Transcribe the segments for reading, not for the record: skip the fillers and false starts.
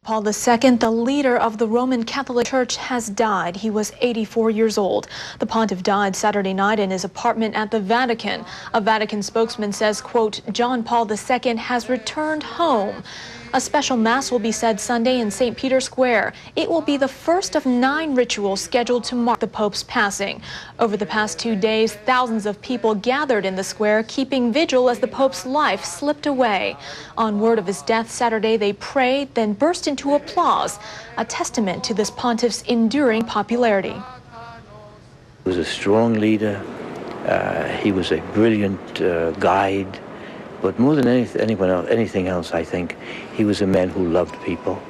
Paul II, the leader of the Roman Catholic Church, has died. He was 84 years old. The pontiff died Saturday night in his apartment at the Vatican. A Vatican spokesman says, quote, John Paul II has returned home. A special mass will be said Sunday in St. Peter's Square. It will be the first of 9 rituals scheduled to mark the Pope's passing. Over the past 2 days, thousands of people gathered in the square, keeping vigil as the Pope's life slipped away. On word of his death Saturday, they prayed, then burst into applause, a testament to this pontiff's enduring popularity. He was a strong leader. He was a brilliant guide. But more than anything else, I think, he was a man who loved people.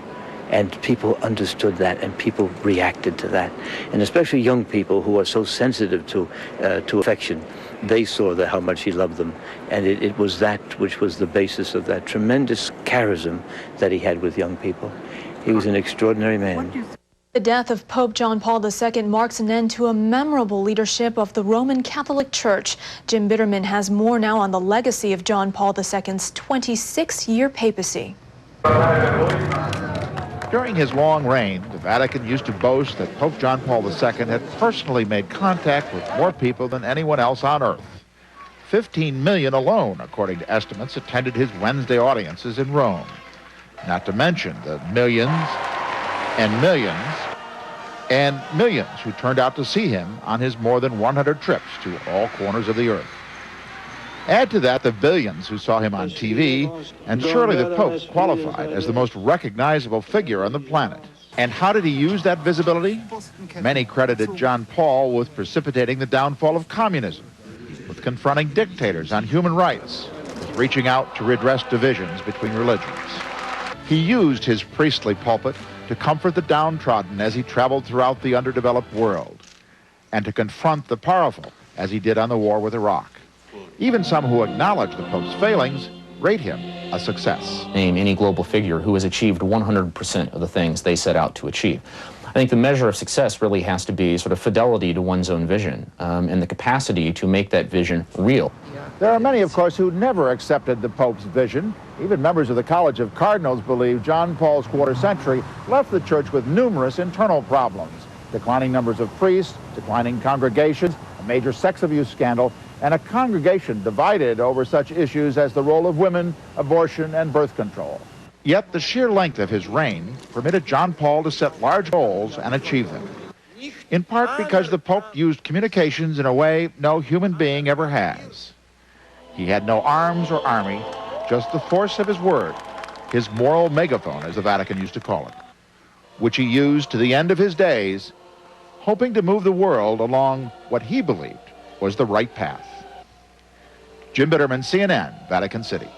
And people understood that, and people reacted to that. And especially young people who are so sensitive to affection, they saw how much he loved them. And it was that which was the basis of that tremendous charism that he had with young people. He was an extraordinary man. The death of Pope John Paul II marks an end to a memorable leadership of the Roman Catholic Church. Jim Bitterman has more now on the legacy of John Paul II's 26-year papacy. During his long reign, the Vatican used to boast that Pope John Paul II had personally made contact with more people than anyone else on earth. 15 million alone, according to estimates, attended his Wednesday audiences in Rome. Not to mention the millions and millions and millions who turned out to see him on his more than 100 trips to all corners of the earth. Add to that the billions who saw him on TV, and surely the Pope qualified as the most recognizable figure on the planet. And how did he use that visibility? Many credited John Paul with precipitating the downfall of communism, with confronting dictators on human rights, with reaching out to redress divisions between religions. He used his priestly pulpit to comfort the downtrodden as he traveled throughout the underdeveloped world, and to confront the powerful as he did on the war with Iraq. Even some who acknowledge the Pope's failings rate him a success. Name any global figure who has achieved 100% of the things they set out to achieve. I think the measure of success really has to be sort of fidelity to one's own vision and the capacity to make that vision real. There are many, of course, who never accepted the Pope's vision. Even members of the College of Cardinals believe John Paul's quarter century left the church with numerous internal problems: declining numbers of priests, declining congregations, a major sex abuse scandal, and a congregation divided over such issues as the role of women, abortion, and birth control. Yet the sheer length of his reign permitted John Paul to set large goals and achieve them, in part because the Pope used communications in a way no human being ever has. He had no arms or army, just the force of his word, his moral megaphone, as the Vatican used to call it, which he used to the end of his days, hoping to move the world along what he believed was the right path. Jim Bitterman, CNN, Vatican City.